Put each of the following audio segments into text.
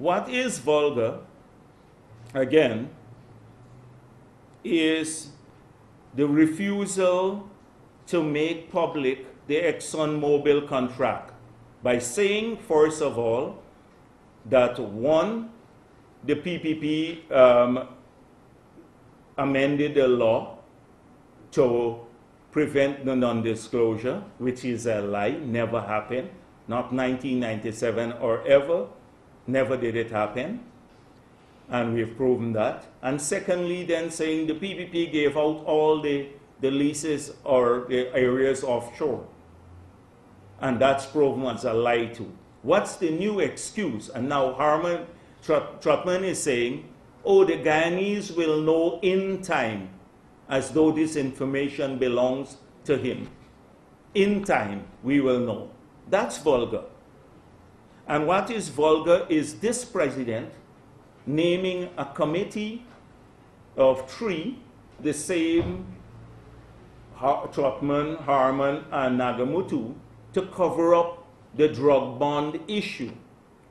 What is vulgar, again, is the refusal to make public the ExxonMobil contract by saying, first of all, that one, the PPP amended the law to prevent the non-disclosure, which is a lie, never happened, not 1997 or ever, never did it happen, and we've proven that. And secondly, then saying the PPP gave out all the leases or the areas offshore, and that's proven as a lie too. What's the new excuse? And now Trotman is saying, oh, the Guyanese will know in time, as though this information belongs to him. In time, we will know. That's vulgar. And what is vulgar is this president naming a committee of 3, the same Trotman, Harman, and Nagamutu, to cover up the drug bond issue.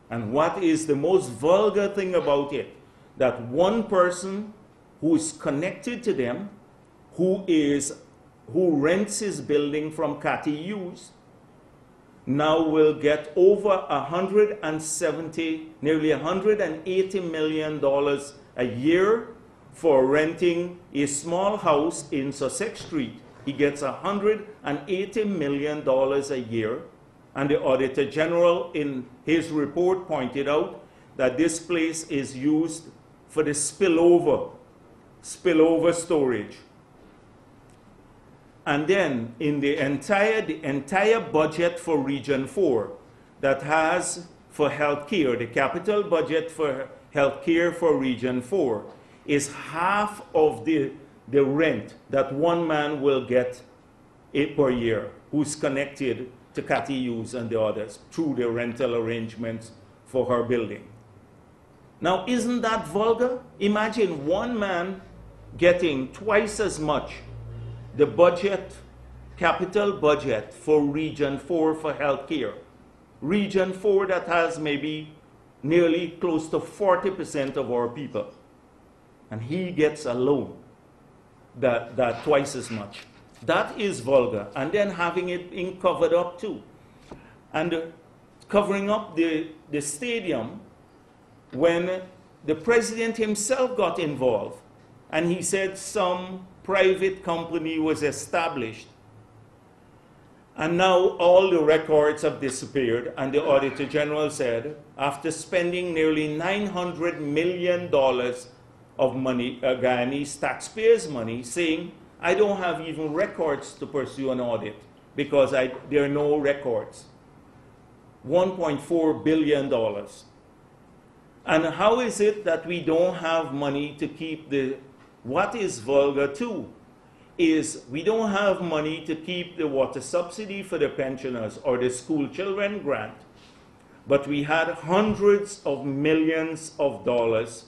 And what is the most vulgar thing about it? That one person who is connected to them, who rents his building from Cathy Hughes, now will get over nearly $180 million a year for renting a small house in Sussex Street. He gets $180 million a year. And the Auditor General in his report pointed out that this place is used for the spillover storage. And then in the entire budget for Region 4 that has for healthcare, the capital budget for healthcare for Region 4 is half of the rent that one man will get per year who's connected to Cathy Hughes and the others through the rental arrangements for her building. Now, isn't that vulgar? Imagine one man getting twice as much the budget, capital budget for Region 4 for healthcare. Region 4 that has maybe nearly close to 40% of our people. And he gets alone that twice as much. That is vulgar. And then having it being covered up too. And covering up the stadium when the president himself got involved. And he said some private company was established. And now all the records have disappeared. And the Auditor General said, after spending nearly $900 million of money, Guyanese taxpayers' money, saying, I don't have even records to pursue an audit because there are no records. $1.4 billion. And how is it that we don't have money to keep what is vulgar too is we don't have money to keep the water subsidy for the pensioners or the school children grant, but we had hundreds of millions of dollars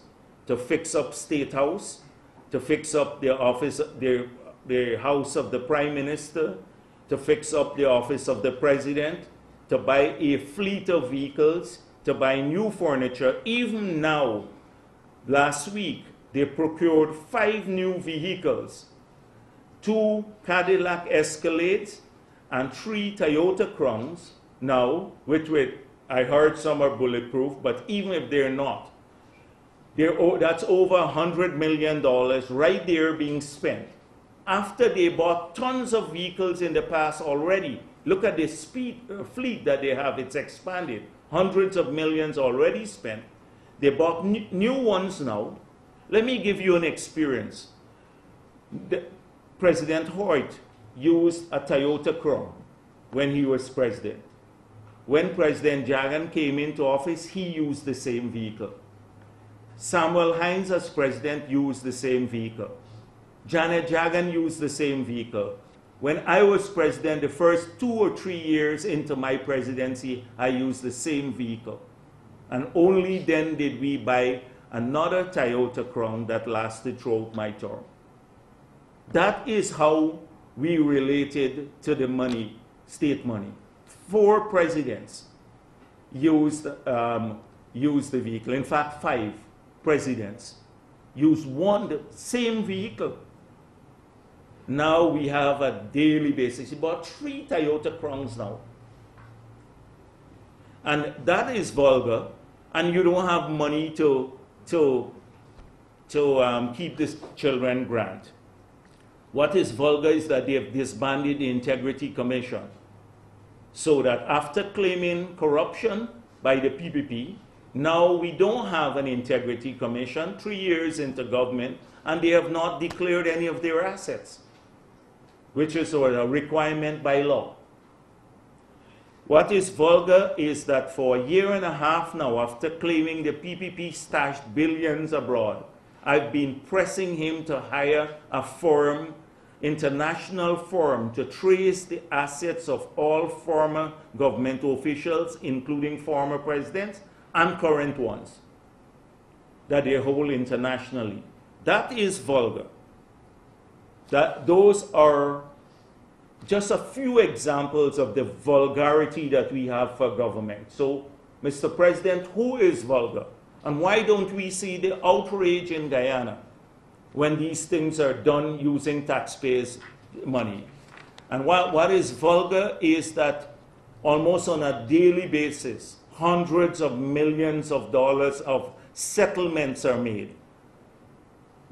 to fix up State House, to fix up the office, the house of the Prime Minister, to fix up the office of the President, to buy a fleet of vehicles, to buy new furniture. Even now, last week, they procured 5 new vehicles, 2 Cadillac Escalades and 3 Toyota Crowns now, which I heard some are bulletproof, but even if they're not, that's over $100 million right there being spent. After they bought tons of vehicles in the past already. Look at the fleet that they have, it's expanded. Hundreds of millions already spent. They bought new ones now. Let me give you an experience. President Hoyt used a Toyota Crown when he was president. When President Jagan came into office, he used the same vehicle. Samuel Hines as president used the same vehicle. Janet Jagan used the same vehicle. When I was president, the first 2 or 3 years into my presidency, I used the same vehicle. And only then did we buy another Toyota Crown that lasted throughout my term. That is how we related to the money, state money. 4 presidents used used the vehicle. In fact, 5 presidents used the same vehicle. Now we have a daily basis. He bought 3 Toyota Crowns now. And that is vulgar, and you don't have money to keep this children grant. What is vulgar is that they have disbanded the Integrity Commission, so that after claiming corruption by the PPP, now we don't have an Integrity Commission 3 years into government, and they have not declared any of their assets, which is a requirement by law. What is vulgar is that for a year and a half now, after claiming the PPP stashed billions abroad, I've been pressing him to hire a firm, international firm, to trace the assets of all former governmental officials, including former presidents and current ones, that they hold internationally. That is vulgar. Those are just a few examples of the vulgarity that we have for government. So, Mr. President, who is vulgar? And why don't we see the outrage in Guyana when these things are done using taxpayers' money? And what is vulgar is that almost on a daily basis, hundreds of millions of dollars of settlements are made.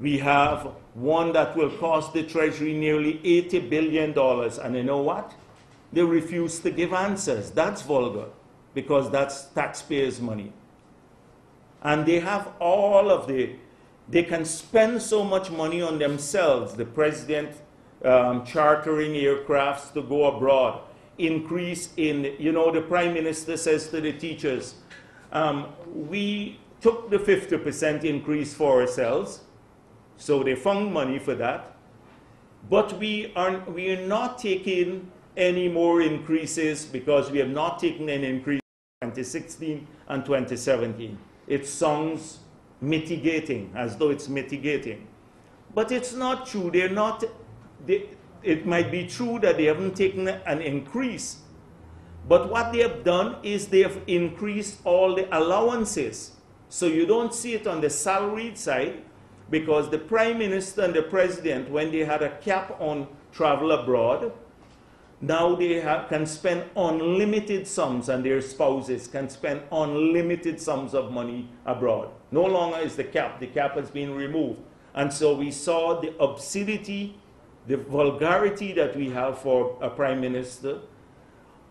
We have one that will cost the Treasury nearly $80 billion. And you know what? They refuse to give answers. That's vulgar, because that's taxpayers' money. And they have all of they can spend so much money on themselves. The president chartering aircrafts to go abroad. Increase in, the prime minister says to the teachers, we took the 50% increase for ourselves. So they found money for that. But we are not taking any more increases, because we have not taken an increase in 2016 and 2017. It sounds mitigating, as though it's mitigating. But it's not true. It might be true that they haven't taken an increase. But what they have done is they have increased all the allowances. So you don't see it on the salaried side, because the Prime Minister and the President, when they had a cap on travel abroad, now they can spend unlimited sums, and their spouses can spend unlimited sums of money abroad. No longer is the cap has been removed. And so we saw the obscenity, the vulgarity that we have for a Prime Minister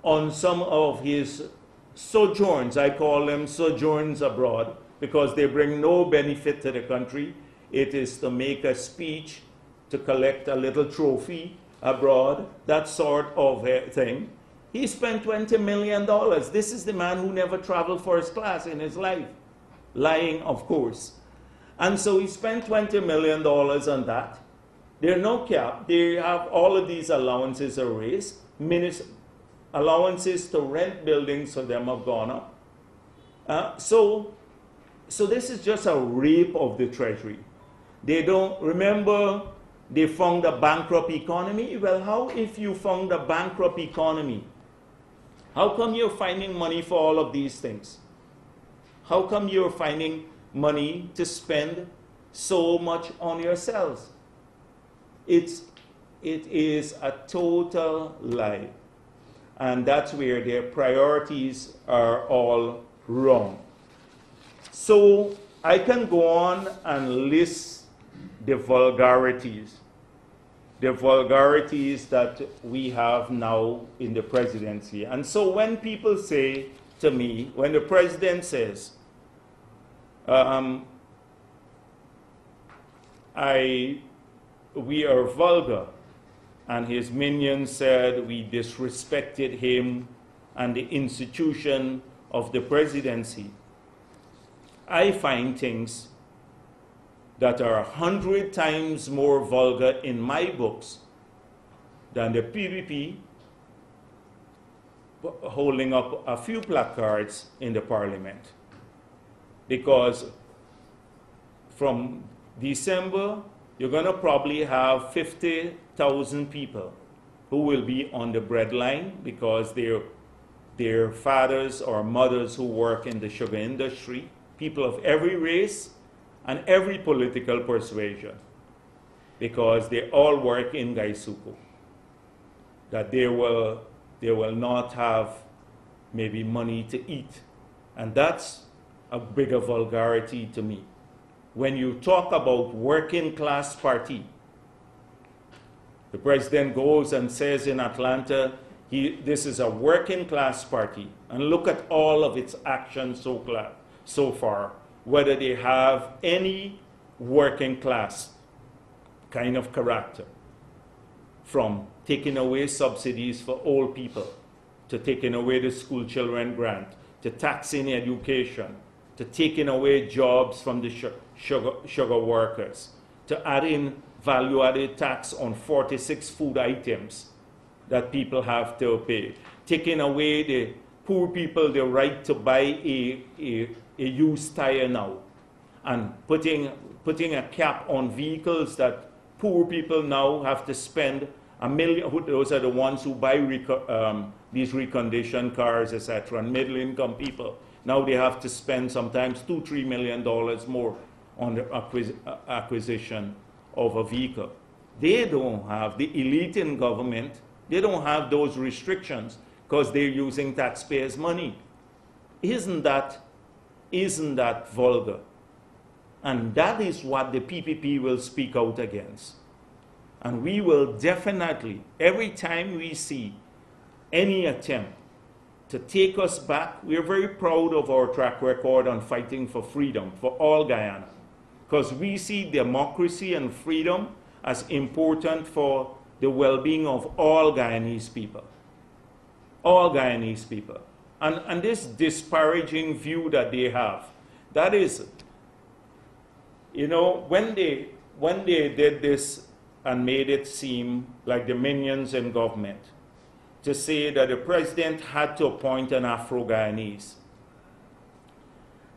on some of his sojourns. I call them sojourns abroad, because they bring no benefit to the country. It is to make a speech, to collect a little trophy abroad, that sort of thing. He spent $20 million. This is the man who never traveled first class in his life. Lying, of course. And so he spent $20 million on that. There's no cap. They have all of these allowances are raised. Allowances to rent buildings for them have gone up. So this is just a rape of the Treasury. They don't remember they found a bankrupt economy. Well, how if you found a bankrupt economy? How come you're finding money for all of these things? How come you're finding money to spend so much on yourselves? It is a total lie. And that's where their priorities are all wrong. So I can go on and list the vulgarities that we have now in the presidency. And so when people say to me, when the president says, we are vulgar, and his minions said we disrespected him and the institution of the presidency, I find things that are 100 times more vulgar in my books than the PPP holding up a few placards in the parliament. Because from December, you're going to probably have 50,000 people who will be on the breadline because their their fathers or mothers who work in the sugar industry, people of every race and every political persuasion, because they all work in Gaisuku, that they will not have maybe money to eat. And that's a bigger vulgarity to me. When you talk about working class party, the president goes and says in Atlanta, this is a working class party, and look at all of its actions so far, whether they have any working class kind of character, from taking away subsidies for old people, to taking away the school children grant, to taxing education, to taking away jobs from the sugar workers, to adding value-added tax on 46 food items that people have to pay, taking away the poor people the right to buy a used tire now, and putting a cap on vehicles that poor people now have to spend $1 million. Those are the ones who buy these reconditioned cars, etc., and middle-income people. Now they have to spend sometimes $2–3 million more on the acquisition of a vehicle. They don't have, the elite in government, they don't have those restrictions because they're using taxpayers' money. Isn't that vulgar? And that is what the PPP will speak out against. And we will definitely, every time we see any attempt to take us back, we are very proud of our track record on fighting for freedom for all Guyana, because we see democracy and freedom as important for the well-being of all Guyanese people. All Guyanese people. And this disparaging view that they have, that is, you know, when they did this and made it seem like the minions in government, to say that the president had to appoint an Afro-Guyanese,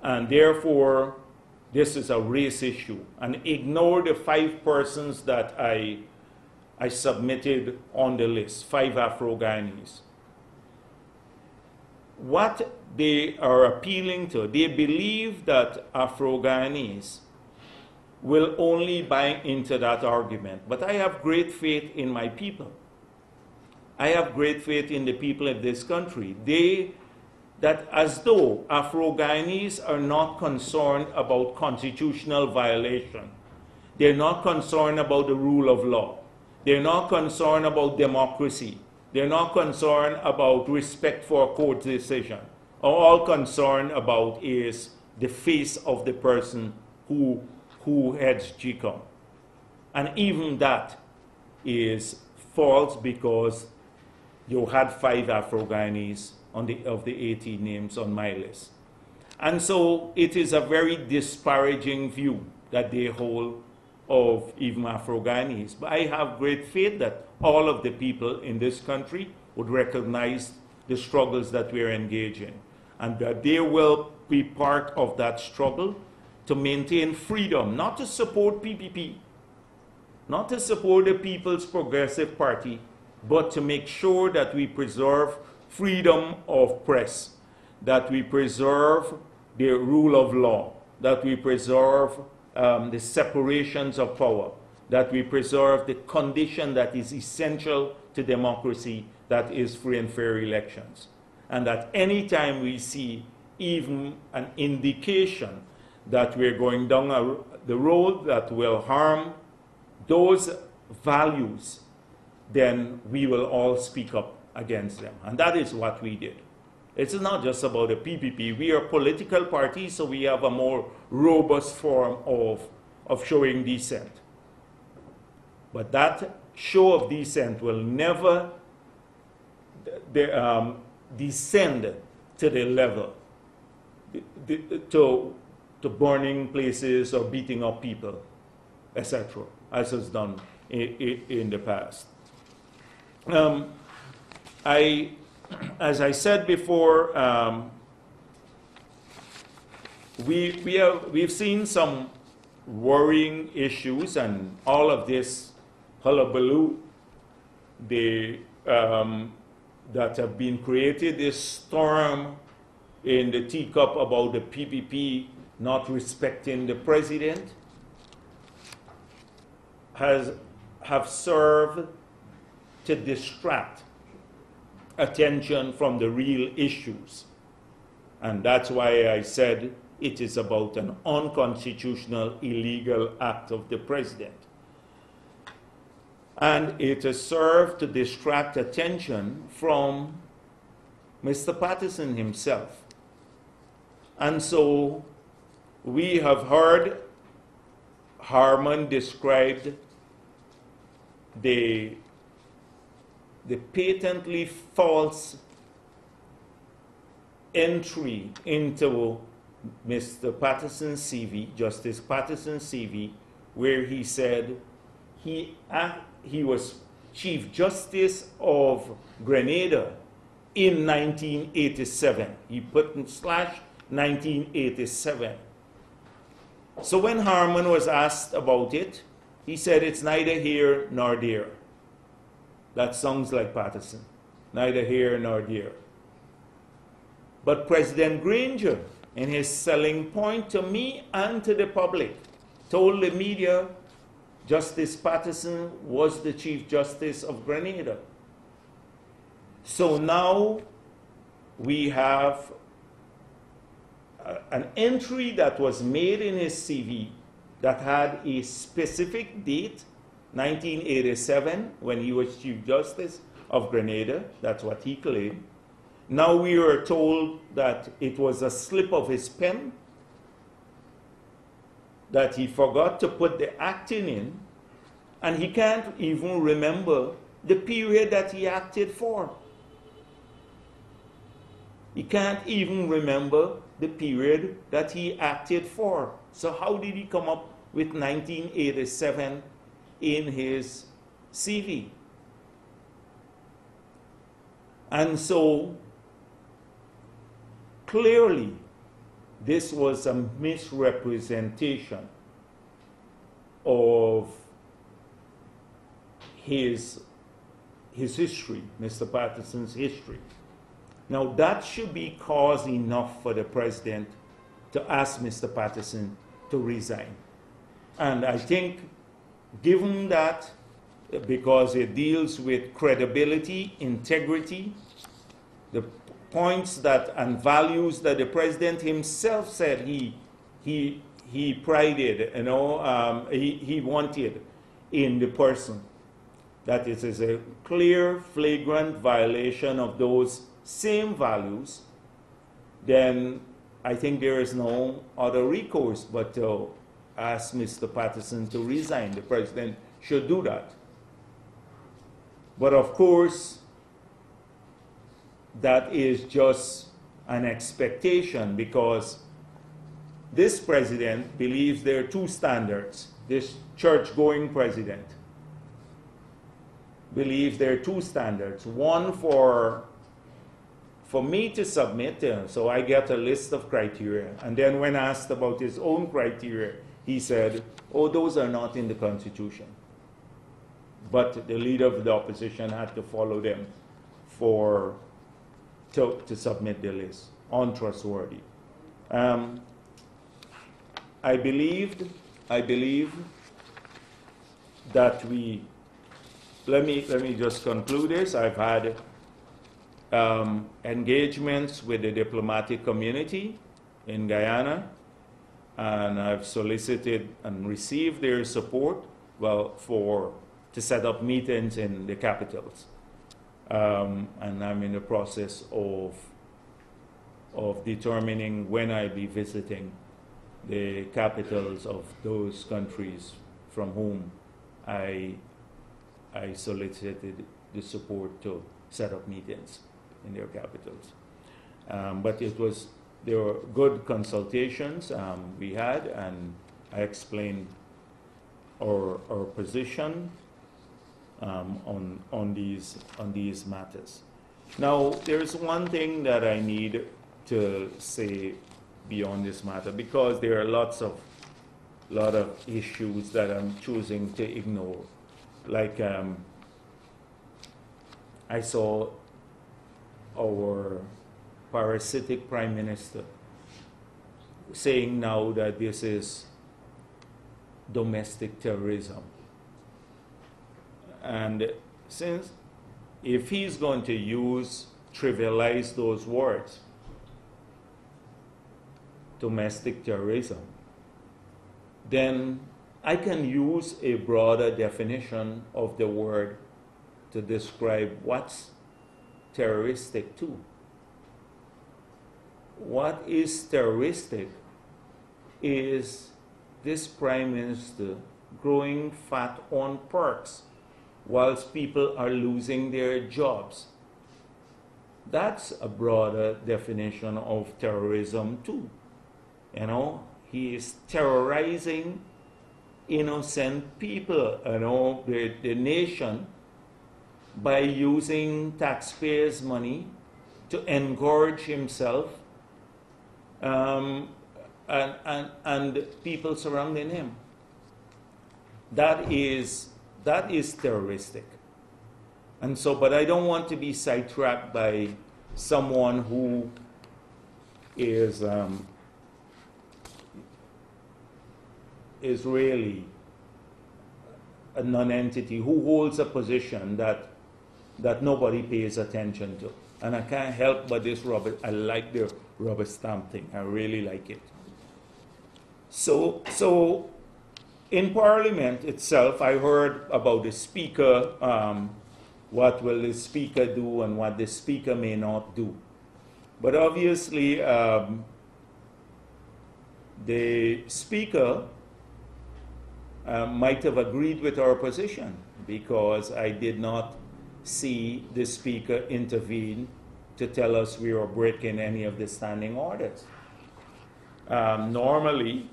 and therefore this is a race issue, and ignore the 5 persons that I submitted on the list, 5 Afro-Guyanese. What they are appealing to, they believe that Afro-Guyanese will only buy into that argument. But I have great faith in my people. I have great faith in the people of this country. That as though Afro-Guyanese are not concerned about constitutional violation. They're not concerned about the rule of law. They're not concerned about democracy. They're not concerned about respect for a court decision. All concerned about is the face of the person who heads GCOM. And even that is false, because you had 5 Afro-Guyanese of the 80 names on my list. And so it is a very disparaging view that they hold of even Afro-Guyanese. But I have great faith that all of the people in this country would recognize the struggles that we are engaged in, and that they will be part of that struggle to maintain freedom, not to support PPP, not to support the People's Progressive Party, but to make sure that we preserve freedom of press, that we preserve the rule of law, that we preserve the separations of power, that we preserve the condition that is essential to democracy, that is free and fair elections. And that any time we see even an indication that we're going down the road that will harm those values, then we will all speak up against them. And that is what we did. It's not just about the PPP. We are a political party, so we have a more robust form of showing dissent. But that show of dissent will never descend to the level, to burning places or beating up people, etc., as was done in the past. As I said before, we've seen some worrying issues, and all of this hullabaloo, the that have been created, this storm in the teacup about the PPP not respecting the president, have served to distract attention from the real issues. And that's why I said it is about an unconstitutional, illegal act of the president. And it has served to distract attention from Mr. Patterson himself. And so we have heard Harman described the patently false entry into Mr. Patterson's CV, Justice Patterson's CV, where he said he was Chief Justice of Grenada in 1987. He put in slash 1987. So when Harman was asked about it, he said it's neither here nor there. That sounds like Patterson. Neither here nor there. But President Granger, in his selling point to me and to the public, told the media Justice Patterson was the Chief Justice of Grenada. So now we have an entry that was made in his CV that had a specific date, 1987, when he was Chief Justice of Grenada. That's what he claimed. Now we are told that it was a slip of his pen, that he forgot to put the acting in, and he can't even remember the period that he acted for. He can't even remember the period that he acted for. So how did he come up with 1987 in his CV? And so clearly this was a misrepresentation of his history, Mr. Patterson's history. Now that should be cause enough for the president to ask Mr. Patterson to resign. And I think given that, because it deals with credibility, integrity, the points that and values that the president himself said he prided, he wanted in the person, that it is a clear, flagrant violation of those same values, then I think there is no other recourse but to ask Mr. Patterson to resign. The president should do that. But of course, that is just an expectation, because this president believes there are two standards. This church-going president believes there are two standards. One for me to submit, so I get a list of criteria. And then when asked about his own criteria, he said, oh, those are not in the Constitution. But the leader of the opposition had to follow them to submit the list. Untrustworthy. I believe that let me just conclude this. I've had engagements with the diplomatic community in Guyana, and I've solicited and received their support, to set up meetings in the capitals. And I'm in the process of determining when I'll be visiting the capitals of those countries from whom I solicited the support to set up meetings in their capitals. But there were good consultations we had, and I explained our position on these matters. Now, there's one thing that I need to say beyond this matter, because there are lot of issues that I'm choosing to ignore. Like I saw our parasitic Prime Minister, saying now that this is domestic terrorism. And since if he's going to trivialize those words, domestic terrorism, then I can use a broader definition of the word to describe what's terroristic too. What is terroristic is this Prime Minister growing fat on perks whilst people are losing their jobs. That's a broader definition of terrorism too. You know, he is terrorizing innocent people, you know, the nation, by using taxpayers' money to engorge himself and people surrounding him. That is terroristic. And so, but I don't want to be sidetracked by someone who is really a non-entity, who holds a position that nobody pays attention to. And I can't help but this rubber. I like the rubber stamp thing. I really like it. So in Parliament itself, I heard about the Speaker, what will the Speaker do and what the Speaker may not do. But obviously, the Speaker might have agreed with our position, because I did not see the Speaker intervene to tell us we were breaking any of the standing orders. Normally,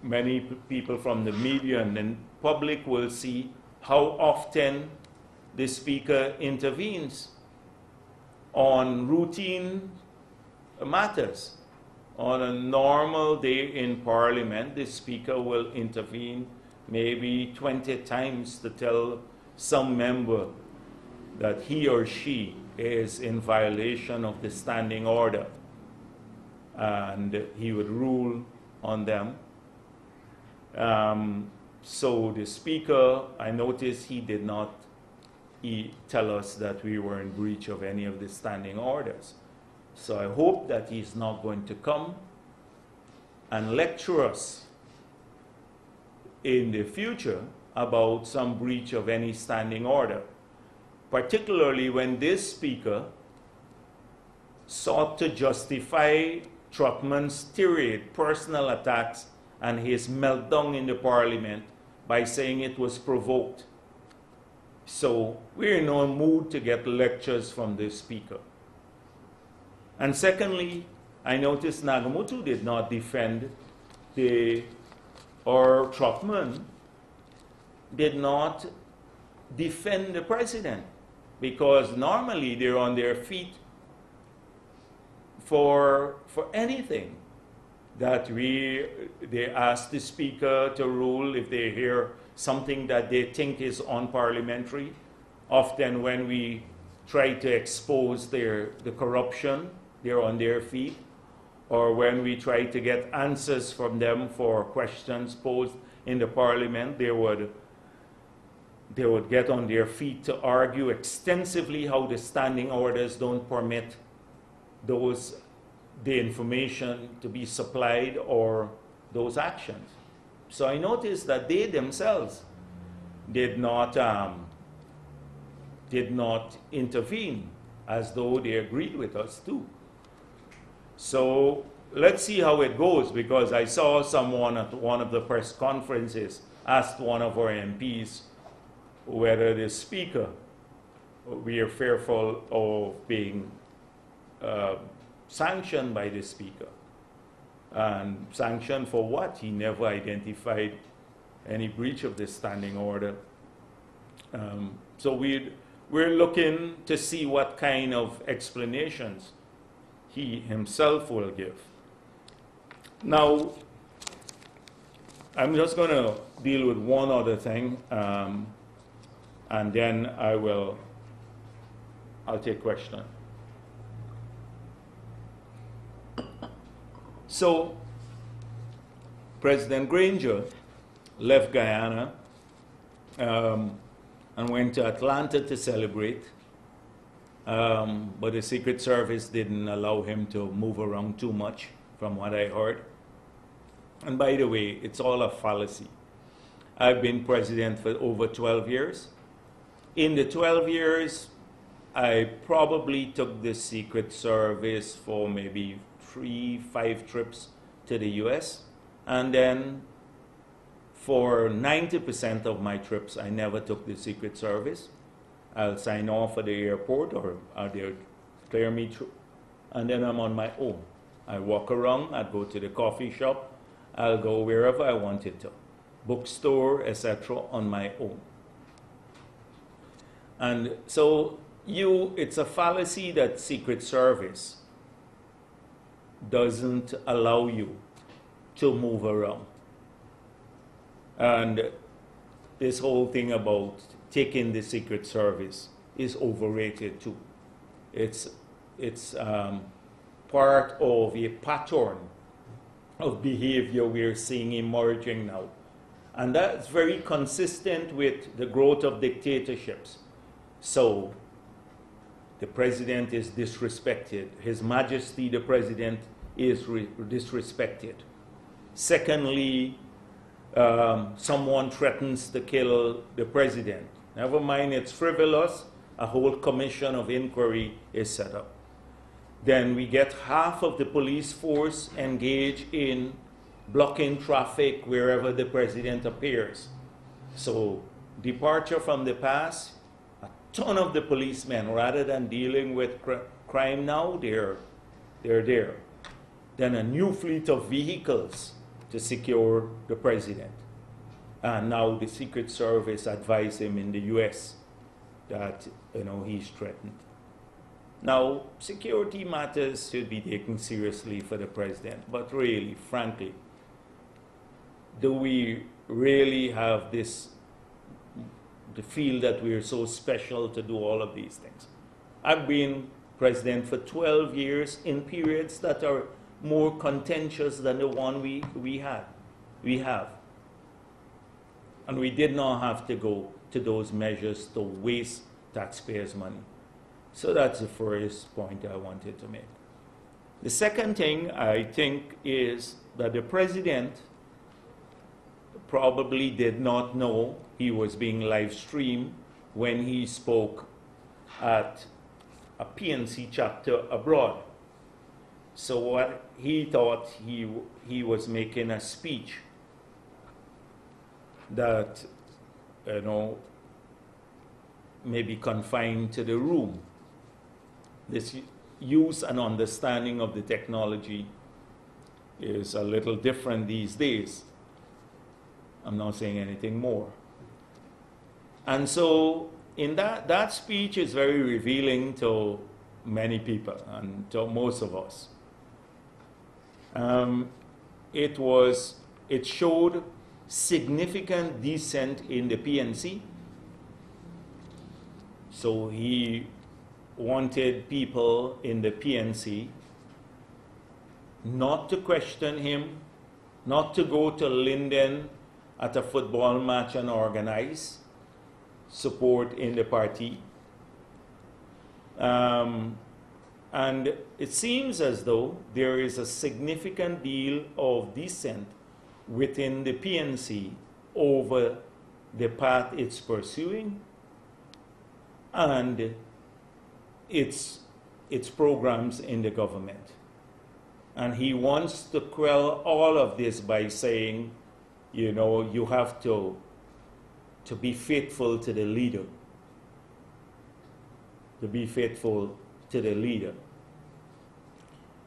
many people from the media and the public will see how often the Speaker intervenes on routine matters. On a normal day in Parliament, the Speaker will intervene maybe 20 times to tell some member that he or she is in violation of the standing order, and he would rule on them. So the Speaker, I noticed he did not tell us that we were in breach of any of the standing orders. So I hope that he's not going to come and lecture us in the future about some breach of any standing order, particularly when this Speaker sought to justify Truckman's tirade, personal attacks, and his meltdown in the Parliament by saying it was provoked. So we're in no mood to get lectures from this Speaker. And secondly, I noticed Nagamutu did not defend or Truckman did not defend the President, because normally they're on their feet for anything that they ask the Speaker to rule if they hear something that they think is unparliamentary. Often when we try to expose the corruption, they're on their feet. Or when we try to get answers from them for questions posed in the Parliament, they would get on their feet to argue extensively how the standing orders don't permit the information to be supplied or those actions. So I noticed that they themselves did not intervene, as though they agreed with us too. So let's see how it goes, because I saw someone at one of the press conferences asked one of our MPs whether the Speaker, we are fearful of being sanctioned by the Speaker. And sanctioned for what? He never identified any breach of the standing order. So we're looking to see what kind of explanations he himself will give. Now, I'm just going to deal with one other thing, and then I'll take questions. So President Granger left Guyana and went to Atlanta to celebrate, but the Secret Service didn't allow him to move around too much, from what I heard. And by the way, it's all a fallacy. I've been president for over 12 years. In the 12 years, I probably took the Secret Service for maybe 3-5 trips to the US. And then for 90% of my trips, I never took the Secret Service. I'll sign off at the airport, or they'll clear me through, and then I'm on my own. I walk around, I'd go to the coffee shop, I'll go wherever I wanted to, bookstore, etc., on my own. And so it's a fallacy that Secret Service doesn't allow you to move around. And this whole thing about taking the Secret Service is overrated too. It's part of a pattern of behavior we're seeing emerging now. And that's very consistent with the growth of dictatorships. So the president is disrespected. His Majesty the President is disrespected. Secondly, someone threatens to kill the president. Never mind it's frivolous, a whole commission of inquiry is set up. Then we get half of the police force engaged in blocking traffic wherever the president appears. So departure from the past, a ton of the policemen, rather than dealing with crime now, they're there. Then a new fleet of vehicles to secure the president. And now the Secret Service advised him in the US that he's threatened. Now, security matters should be taken seriously for the president, but really, frankly, do we really have the feel that we're so special to do all of these things? I've been president for 12 years in periods that are more contentious than the one we have. And we did not have to go to those measures to waste taxpayers' money. So that's the first point I wanted to make. The second thing I think is that the president probably did not know he was being live streamed when he spoke at a PNC chapter abroad. So what he thought he was making a speech that maybe confined to the room. This use and understanding of the technology is a little different these days. I'm not saying anything more. And so in that speech is very revealing to many people and to most of us. It showed significant dissent in the PNC. So he wanted people in the PNC not to question him, not to go to Linden at a football match and organize support in the party. And it seems as though there is a significant deal of dissent within the PNC over the path it's pursuing and its programs in the government. And he wants to quell all of this by saying, you have to be faithful to the leader. To be faithful to the leader.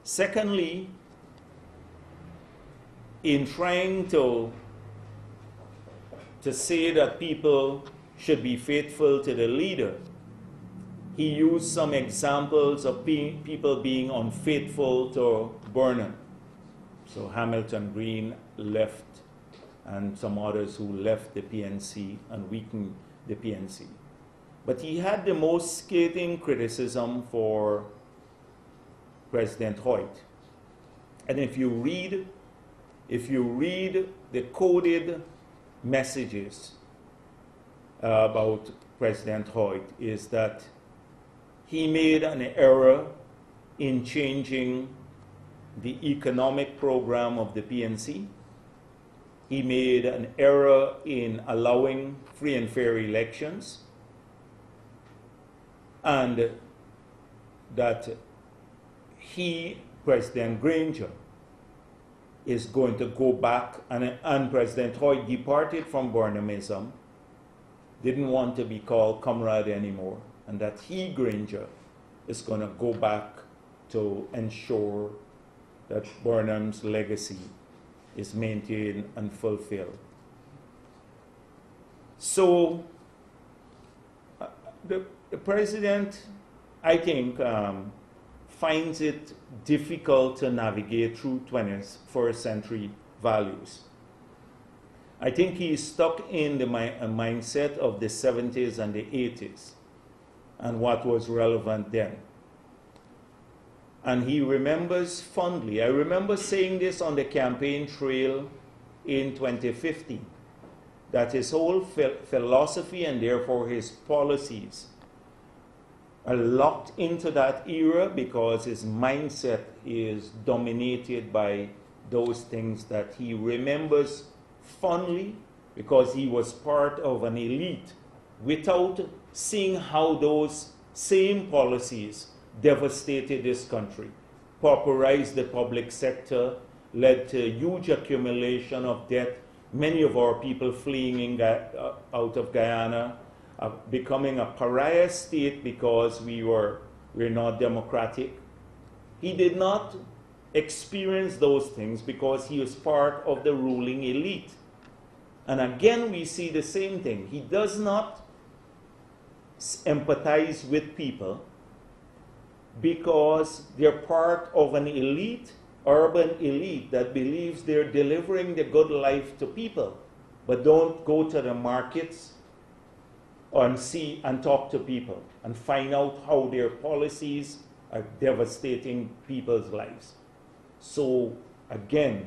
Secondly, in trying to say that people should be faithful to the leader, he used some examples of people being unfaithful to Burnham. So Hamilton Green left, and some others who left the PNC and weakened the PNC. But he had the most scathing criticism for President Hoyt. And if you read the coded messages about President Hoyt, is that he made an error in changing the economic program of the PNC. He made an error in allowing free and fair elections, and that he, President Granger, is going to go back, and President Hoyt departed from Burnhamism, didn't want to be called comrade anymore, and that he, Granger, is going to go back to ensure that Burnham's legacy is maintained and fulfilled. So the president, I think, finds it difficult to navigate through 21st century values. I think he is stuck in the mindset of the 70s and the 80s and what was relevant then. And he remembers fondly. I remember saying this on the campaign trail in 2015, that his whole philosophy and therefore his policies are locked into that era because his mindset is dominated by those things that he remembers fondly, because he was part of an elite without seeing how those same policies devastated this country, pauperized the public sector, led to huge accumulation of debt, many of our people fleeing out of Guyana, becoming a pariah state because we're not democratic. He did not experience those things because he was part of the ruling elite. And again, we see the same thing. He does not empathize with people because they're part of an elite, urban elite, that believes they're delivering the good life to people, but don't go to the markets and see and talk to people and find out how their policies are devastating people's lives. So again,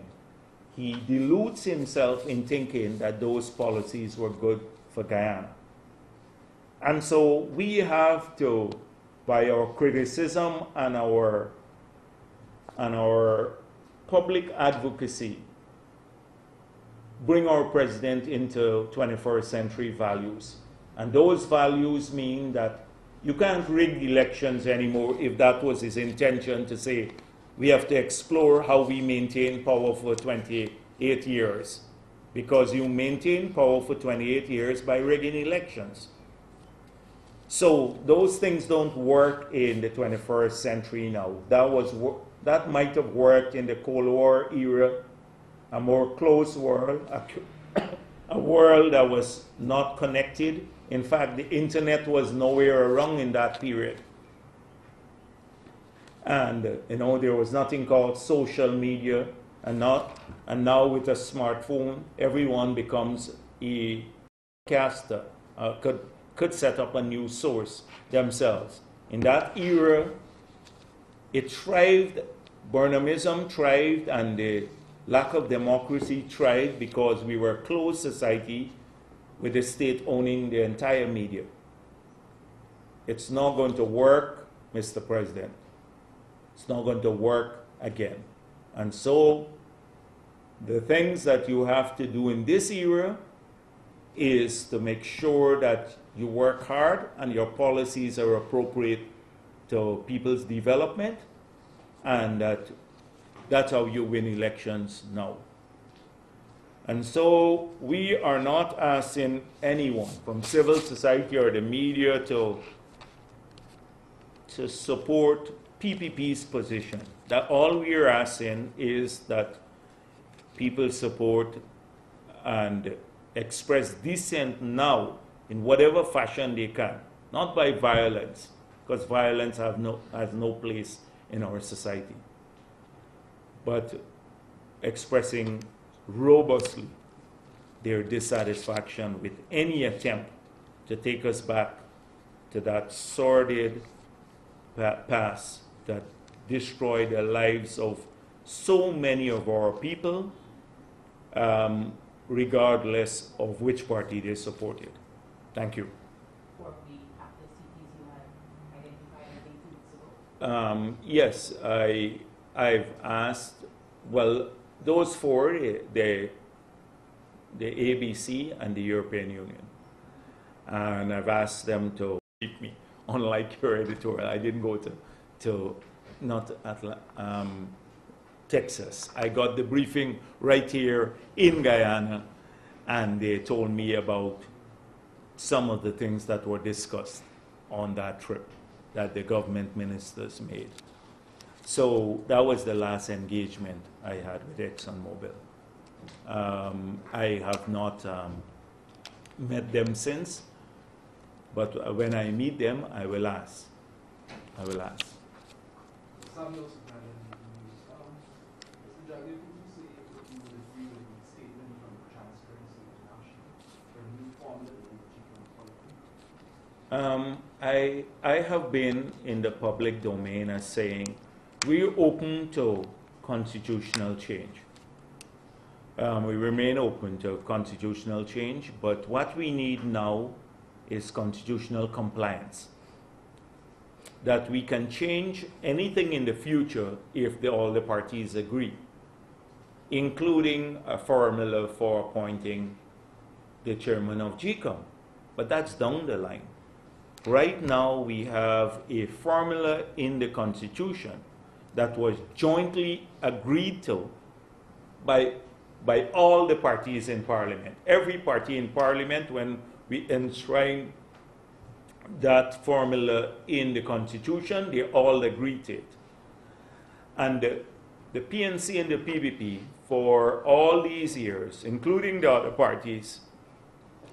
he deludes himself in thinking that those policies were good for Guyana. And so we have to, by our criticism and our public advocacy, bring our president into 21st century values. And those values mean that you can't rig elections anymore if that was his intention, to say we have to explore how we maintain power for 28 years. Because you maintain power for 28 years by rigging elections. So those things don't work in the 21st century now. That might have worked in the Cold War era, a more closed world, a world that was not connected. In fact, the internet was nowhere around in that period. And there was nothing called social media, and now with a smartphone, everyone becomes a caster, could set up a news source themselves. In that era, it thrived, Burnhamism thrived, and the lack of democracy thrived because we were a closed society with the state owning the entire media. It's not going to work, Mr. President. It's not going to work again. And so the things that you have to do in this era is to make sure that you work hard and your policies are appropriate to people's development, and that's how you win elections now. And so we are not asking anyone from civil society or the media to support PPP's position. That all we are asking is that people support and express dissent now in whatever fashion they can, not by violence, because violence has no place in our society, but expressing robustly their dissatisfaction with any attempt to take us back to that sordid past that destroyed the lives of so many of our people, regardless of which party they supported. Thank you. For the capital cities you had identified, I think, 2 weeks ago? Yes, I've asked, well, those four, the ABC and the European Union. And I've asked them to keep me, unlike your editorial. I didn't go to not Texas. I got the briefing right here in Guyana, and they told me about some of the things that were discussed on that trip that the government ministers made. So that was the last engagement I had with ExxonMobil. I have not met them since, but when I meet them, I will ask. I will ask. Samuel Mr. Jagdeo, could you say if you would agree with the statement from Transparency International for a new formula in the I have been in the public domain as saying we're open to constitutional change. We remain open to constitutional change, but what we need now is constitutional compliance. That we can change anything in the future if all the parties agree, including a formula for appointing the chairman of GCOM. But that's down the line. Right now, we have a formula in the Constitution that was jointly agreed to by all the parties in Parliament. Every party in Parliament, when we enshrine that formula in the Constitution, they all agreed to it. And the PNC and the PPP, for all these years, including the other parties,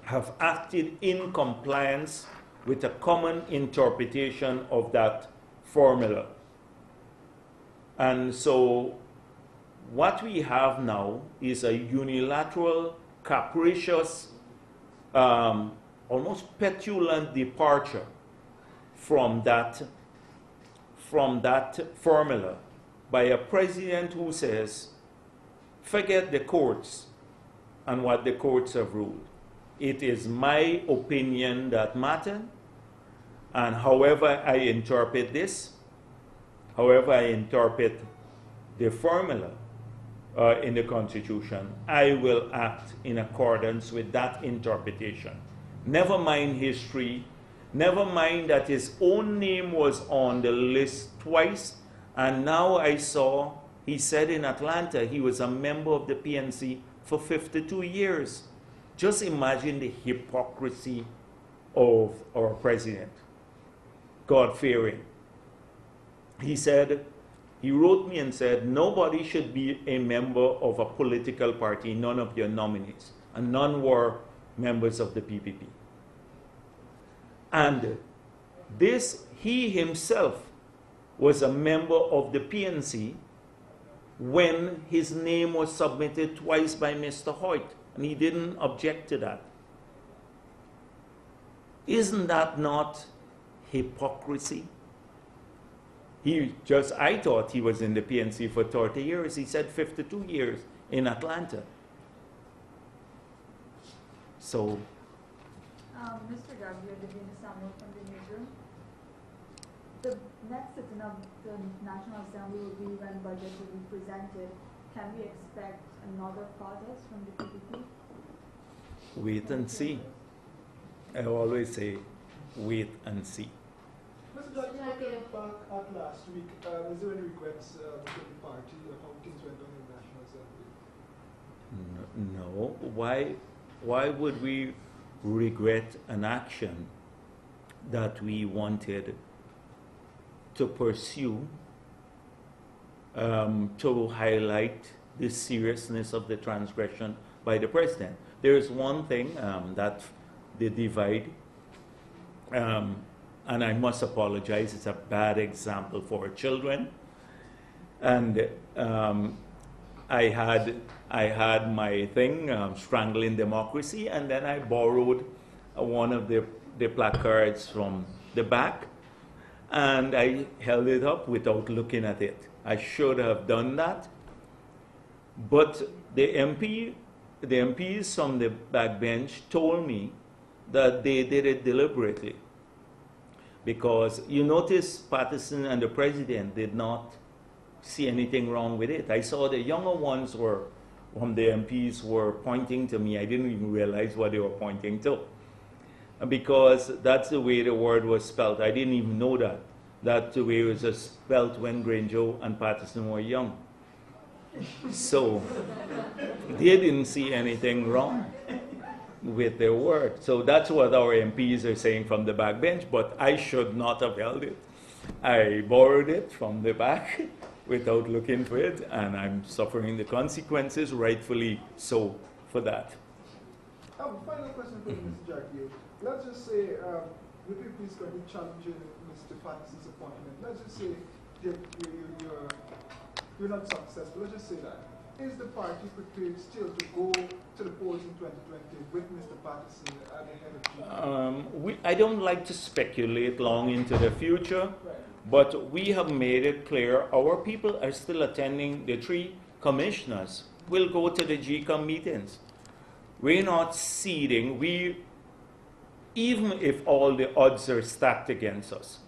have acted in compliance with a common interpretation of that formula. And so what we have now is a unilateral, capricious, almost petulant departure from that formula by a president who says, forget the courts and what the courts have ruled. It is my opinion that matters, and however I interpret this, however I interpret the formula in the Constitution, I will act in accordance with that interpretation. Never mind history, never mind that his own name was on the list twice, and now I saw, he said in Atlanta, he was a member of the PNC for 52 years. Just imagine the hypocrisy of our president, God-fearing. He said, he wrote me and said, nobody should be a member of a political party, none of your nominees, and none were members of the PPP. And this, he himself was a member of the PNC when his name was submitted twice by Mr. Hoyt, and he didn't object to that. Isn't that not hypocrisy? I thought he was in the PNC for 30 years. He said 52 years in Atlanta. So, Mr. Jagdeo, Divina Samuel from the newsroom. The next sitting of the National Assembly will be when budget will be presented. Can we expect another protest from the PPP? Wait and see. I always say, wait and see. Mr. Jagdeo, back at last week, is there any regrets within the party of how things went on in the National Assembly? No. Why would we regret an action that we wanted to pursue to highlight the seriousness of the transgression by the president? There is one thing that the divide, and I must apologize, it's a bad example for children. And I had my thing, Strangling Democracy, and then I borrowed one of the placards from the back, and I held it up without looking at it. I should have done that, But the MPs from the backbench told me that they did it deliberately. Because you notice Patterson and the president did not see anything wrong with it. I saw the younger ones from the MPs were pointing to me. I didn't even realize what they were pointing to. Because that's the way the word was spelled. I didn't even know that. That's the way it was spelled when Granger and Patterson were young. So they didn't see anything wrong with their word. So that's what our MPs are saying from the backbench, but I should not have held it. I borrowed it from the back without looking for it, and I'm suffering the consequences, rightfully so, for that. Final question for you, Mr. Jagdeo. Let's just say the people is going to be challenging Mr. Patterson's appointment. Let's just say you're not successful. Let's just say that. Is the party prepared still to go to the polls in 2020 with Mr. Patterson at the head of I don't like to speculate long into the future, right. But we have made it clear our people are still attending. The 3 commissioners will go to the GCOM meetings. We're not ceding. Even if all the odds are stacked against us,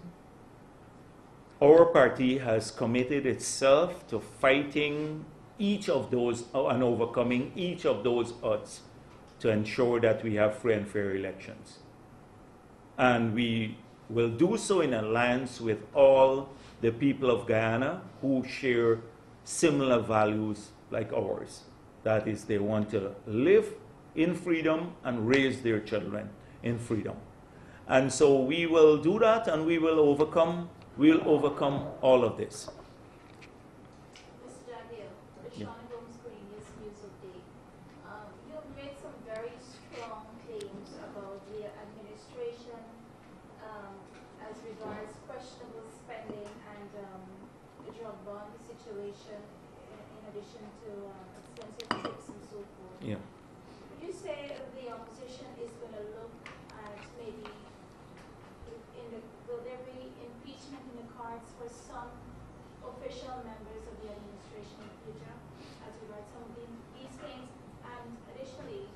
our party has committed itself to fighting each of those and overcoming each of those odds to ensure that we have free and fair elections. And we will do so in alliance with all the people of Guyana who share similar values like ours. That is, they want to live in freedom and raise their children in freedom. And so we will do that, and we'll overcome all of this. Mr. Jagdeo, the Sean Holmes Green is News of Day. You have made some very strong claims about the administration as regards questionable spending and the drug bond situation, in addition to expensive trips and so forth. Yeah. Would you say the opposition is going to look at maybe will there be impeachment in the cards for some official members of the administration in the future as regards some of these things? And additionally,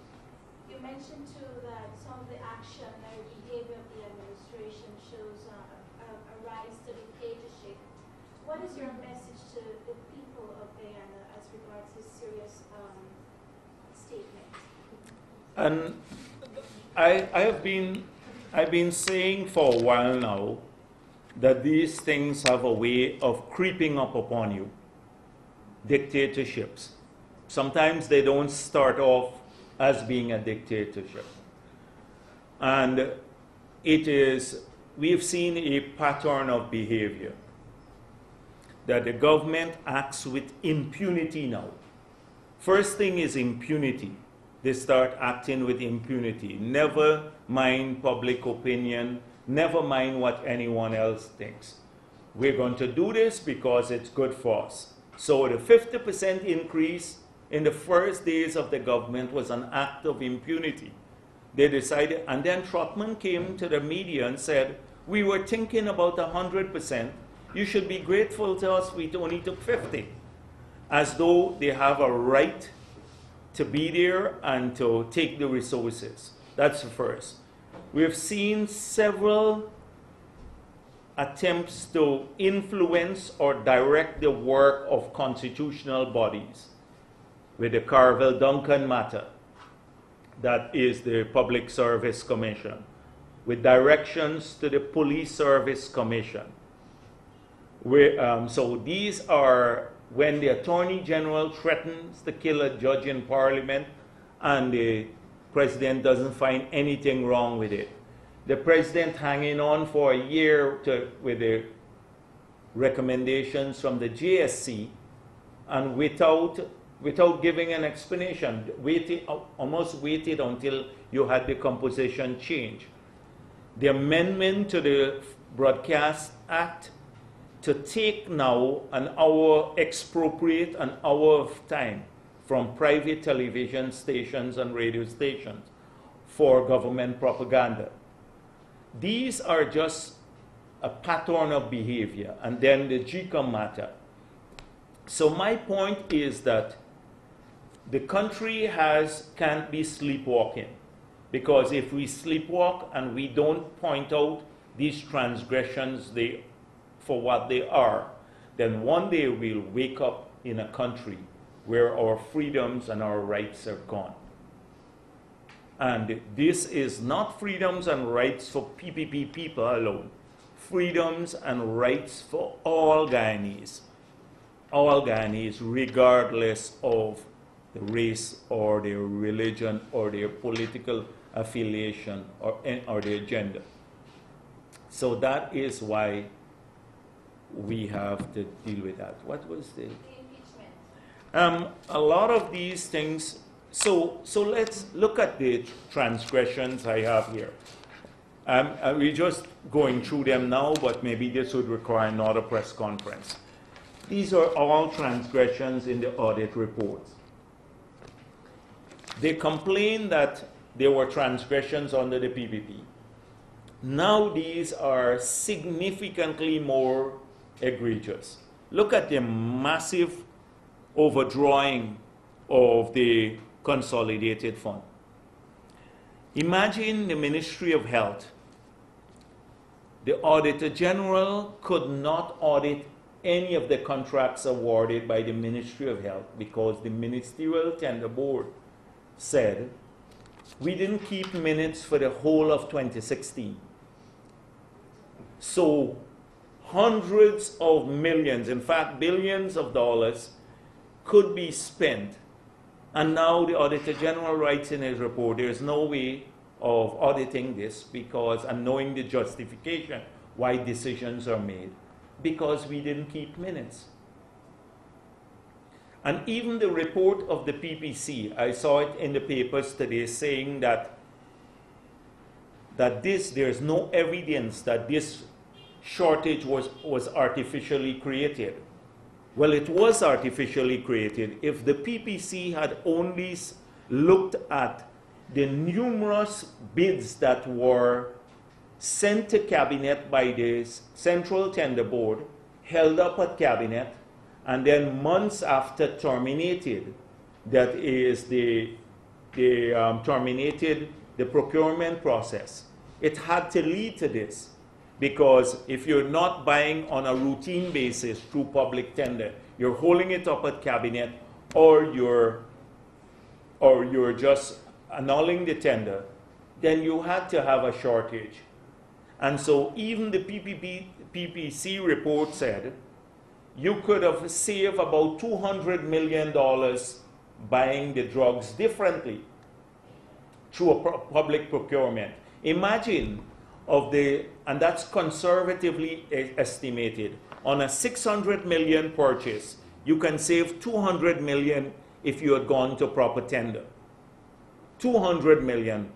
you mentioned too that some of the action or behavior of the administration shows a rise to dictatorship. What is your message to the people of Guyana as regards this serious statement? And I've been saying for a while now that these things have a way of creeping up upon you. Dictatorships. Sometimes they don't start off as being a dictatorship. And we've seen a pattern of behavior that the government acts with impunity now. First thing is impunity. They start acting with impunity. Never mind public opinion. Never mind what anyone else thinks. We're going to do this because it's good for us. So the 50% increase in the first days of the government was an act of impunity. They decided, and then Trotman came to the media and said, we were thinking about 100%. You should be grateful to us, we only took 50. As though they have a right to be there and to take the resources. That's the first. We've seen several attempts to influence or direct the work of constitutional bodies. With the Carville-Duncan matter, that is the Public Service Commission, with directions to the Police Service Commission. So these are when the Attorney General threatens to kill a judge in Parliament and the President doesn't find anything wrong with it. The President hanging on for a year with the recommendations from the JSC and without giving an explanation, almost waited until you had the composition change. The amendment to the Broadcast Act to take now expropriate an hour of time from private television stations and radio stations for government propaganda. These are just a pattern of behavior. And then the GCOM matter. So my point is that the country can't be sleepwalking, because if we sleepwalk and we don't point out these transgressions for what they are, then one day we'll wake up in a country where our freedoms and our rights are gone. And this is not freedoms and rights for PPP people alone. Freedoms and rights for all Guyanese, regardless of the race or their religion or their political affiliation or their gender. So that is why we have to deal with that. What was the impeachment? A lot of these things. So let's look at the transgressions I have here. We're just going through them now, but maybe this would require another press conference. These are all transgressions in the audit report. They complain that there were transgressions under the PPP. Now these are significantly more egregious. Look at the massive overdrawing of the consolidated fund. Imagine the Ministry of Health. The Auditor General could not audit any of the contracts awarded by the Ministry of Health because the Ministerial Tender Board said we didn't keep minutes for the whole of 2016. So hundreds of millions, in fact billions of dollars could be spent. And now the Auditor General writes in his report, there's no way of auditing this because, and knowing the justification why decisions are made, because we didn't keep minutes. And even the report of the PPC, I saw it in the papers today saying that there's no evidence that this shortage was artificially created. Well, it was artificially created. If the PPC had only looked at the numerous bids that were sent to Cabinet by the Central Tender Board, held up at Cabinet, and then months after terminated, that is, terminated the procurement process. It had to lead to this. Because if you're not buying on a routine basis through public tender, you're holding it up at Cabinet, or you're just annulling the tender, then you had to have a shortage. And so even the PPC report said you could have saved about $200 million buying the drugs differently through a public procurement. Imagine and that's conservatively estimated. On a $600 million purchase, you can save $200 million if you had gone to proper tender. $200 million.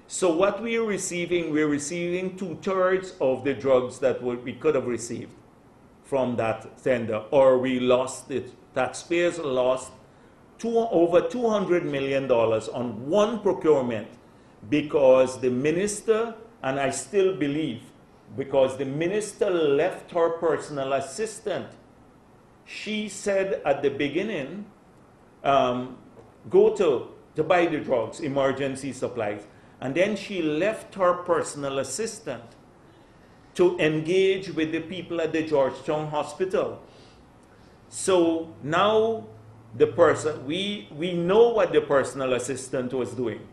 So what we're receiving 2/3 of the drugs that we could have received from that tender, or we lost it. Taxpayers lost over $200 million on one procurement because the minister, and I still believe, because the minister left her personal assistant. She said at the beginning, go to buy the drugs, emergency supplies. And then she left her personal assistant to engage with the people at the Georgetown Hospital. So now the person, we know what the personal assistant was doing,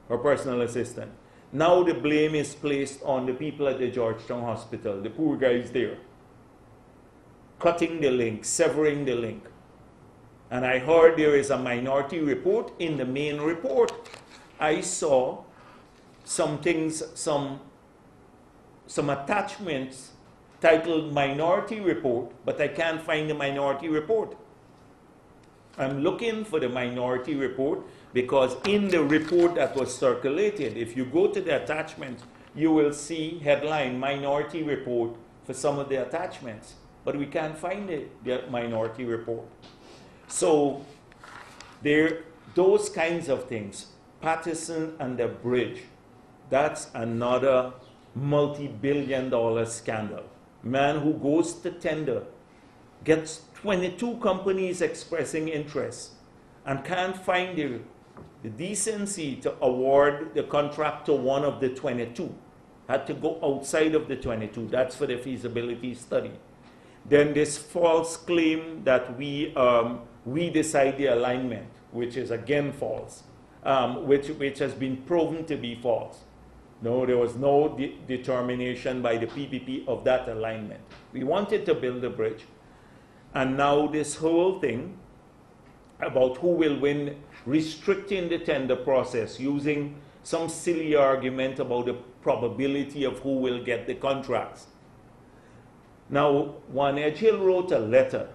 her personal assistant. Now the blame is placed on the people at the Georgetown Hospital, the poor guys there, cutting the link, severing the link. And I heard there is a minority report. In the main report, I saw some things, some attachments titled Minority Report, but I can't find the Minority Report. I'm looking for the Minority Report because in the report that was circulated, if you go to the attachment, you will see headline Minority Report for some of the attachments, but we can't find the Minority Report. So those kinds of things. Patterson and the bridge, that's another multi-billion-dollar scandal. Man who goes to tender, gets 22 companies expressing interest, and can't find the decency to award the contract to one of the 22. Had to go outside of the 22. That's for the feasibility study. Then this false claim that we decide the alignment, which is again false, which has been proven to be false. No, there was no determination by the PPP of that alignment. We wanted to build a bridge, and now this whole thing about who will win, restricting the tender process, using some silly argument about the probability of who will get the contracts. Now, Juan Edghill wrote a letter,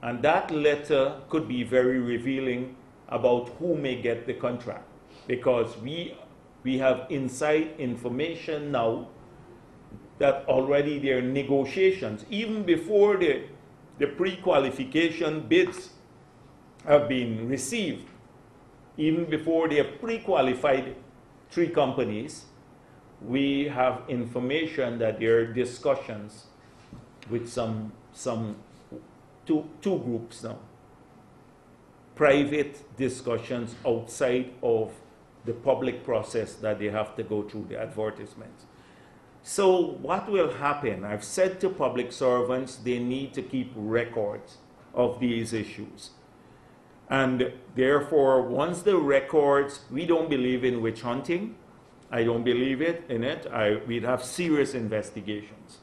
and that letter could be very revealing about who may get the contract, because we have inside information now that already there are negotiations, even before the pre-qualification bids have been received, even before they have pre-qualified 3 companies, we have information that there are discussions with two groups now. Private discussions outside of the public process that they have to go through, the advertisements. So what will happen? I've said to public servants they need to keep records of these issues. And therefore, once the records, we don't believe in witch hunting. I don't believe in it. We'd have serious investigations.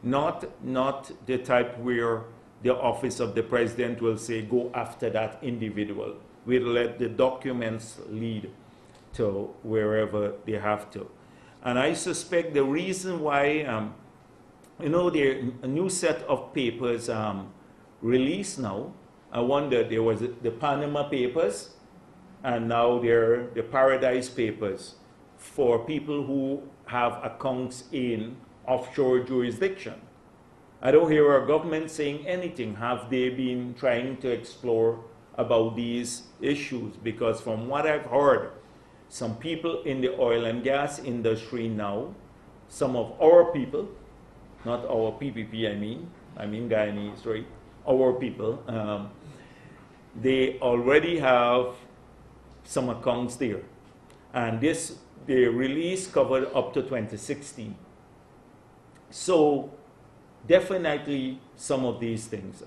Not the type where the office of the president will say, go after that individual. We'll let the documents lead to wherever they have to. And I suspect the reason why, there are a new set of papers released now. I wonder, there was the Panama Papers, and now there are the Paradise Papers for people who have accounts in offshore jurisdiction. I don't hear our government saying anything. Have they been trying to explore about these issues? Because from what I've heard, some people in the oil and gas industry now, some of our people, not our PPP, I mean Guyanese, right? Our people, they already have some accounts there. And the release covered up to 2016. So definitely some of these things.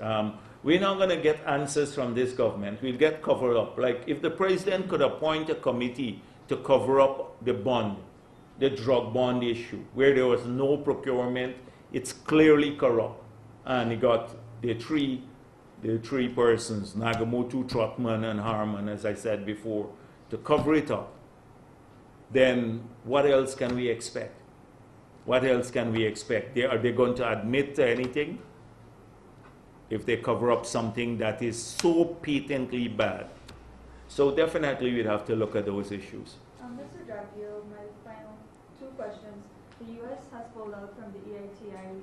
We're not going to get answers from this government. We'll get covered up. Like if the president could appoint a committee to cover up the bond, the drug bond issue, where there was no procurement, it's clearly corrupt. And he got the three persons, Nagamoto, Trotman, and Harman, as I said before, to cover it up. Then what else can we expect? What else can we expect? Are they going to admit to anything if they cover up something that is so patently bad? So definitely we'd have to look at those issues. Mr. Jagdeo, my final 2 questions. The U.S. has pulled out from the EITI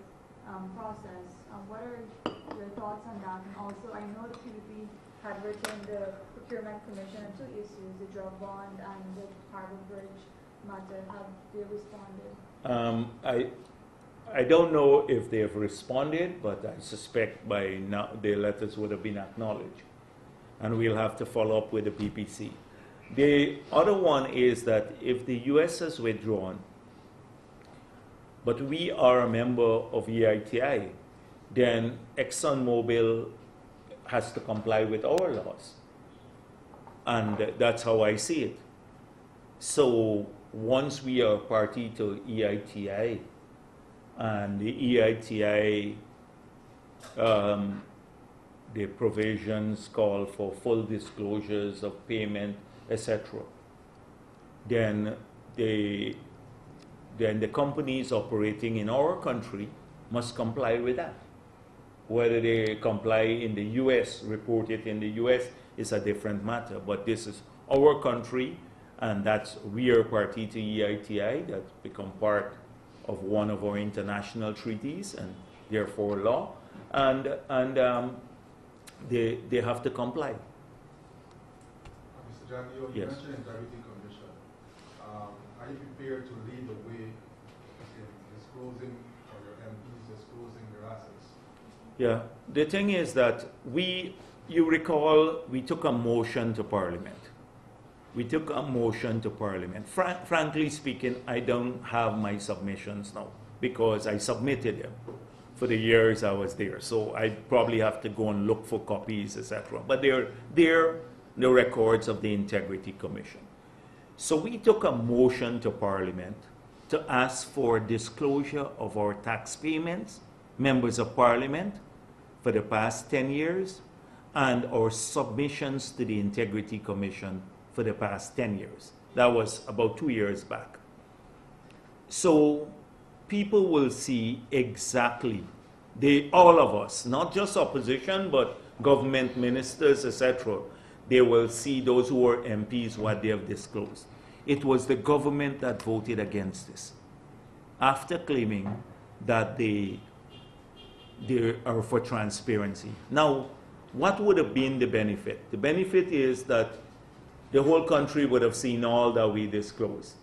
process. What are your thoughts on that? And also, I know the PPP had retained the Procurement Commission on 2 issues, the drug bond and the Harbor Bridge matter. Have they responded? I don't know if they have responded, but I suspect by now their letters would have been acknowledged. And we'll have to follow up with the PPC. The other one is that if the US has withdrawn, but we are a member of EITI, then ExxonMobil has to comply with our laws. And that's how I see it. So once we are party to EITI, and the EITI, the provisions call for full disclosures of payment, etc., then the companies operating in our country must comply with that. Whether they comply in the US, report it in the US, is a different matter. But this is our country, and we are party to EITI, that's become part of one of our international treaties and therefore law, and they have to comply. Mr. Jagdeo, you mentioned integrity commission. Are you prepared to lead the way in disclosing, or your MPs disclosing their assets? Yeah, the thing is that we you recall we took a motion to Parliament. We took a motion to Parliament. Frankly speaking, I don't have my submissions now because I submitted them for the years I was there. So I probably have to go and look for copies, etc. But they're the records of the Integrity Commission. So we took a motion to Parliament to ask for disclosure of our tax payments, members of Parliament, for the past 10 years, and our submissions to the Integrity Commission for the past 10 years. That was about 2 years back. So people will see exactly, all of us, not just opposition, but government ministers, etc., they will see, those who are MPs, what they have disclosed. It was the government that voted against this, after claiming that they are for transparency. Now, what would have been the benefit? The benefit is that the whole country would have seen all that we disclosed.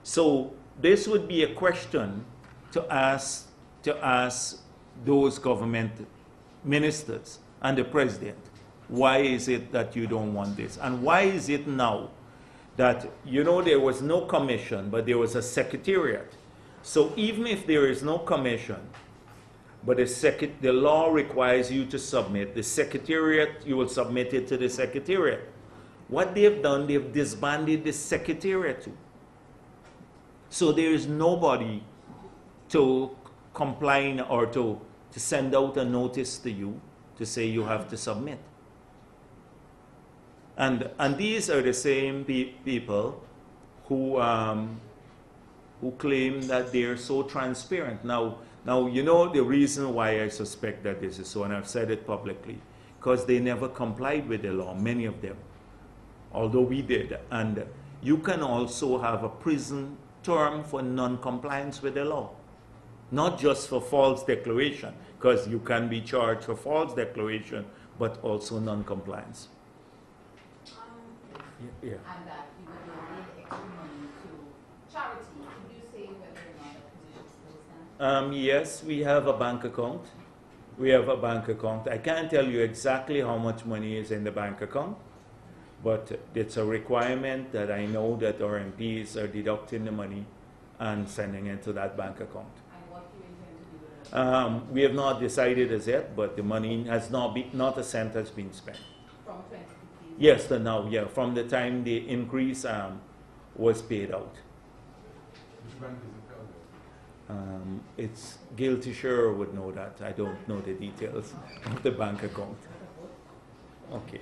So this would be a question to ask those government ministers and the president. Why is it that you don't want this? And why is it now that, you know, there was no commission, but there was a secretariat? So even if there is no commission, but the law requires you to submit, the secretariat, you will submit it to the secretariat. What they've done, they've disbanded the secretariat too. So there is nobody to comply or to send out a notice to you to say you have to submit. And these are the same people who claim that they're so transparent. Now, you know the reason why I suspect that this is so, and I've said it publicly, because they never complied with the law, many of them, although we did. And you can also have a prison term for non-compliance with the law, not just for false declaration, because you can be charged for false declaration, but also non-compliance. Yeah. And that you would donate extra money to charity. Could you say whether or not that position still stands? Yes, we have a bank account. We have a bank account. I can't tell you exactly how much money is in the bank account, but it's a requirement that I know that our MPs are deducting the money and sending it to that bank account. And what do you intend to do with it? We have not decided as yet, but the money has not a cent has been spent. From 2015? Yes, from the time the increase was paid out. Which bank is it held at? It's Guilty Sure would know that. I don't know the details of the bank account. Okay.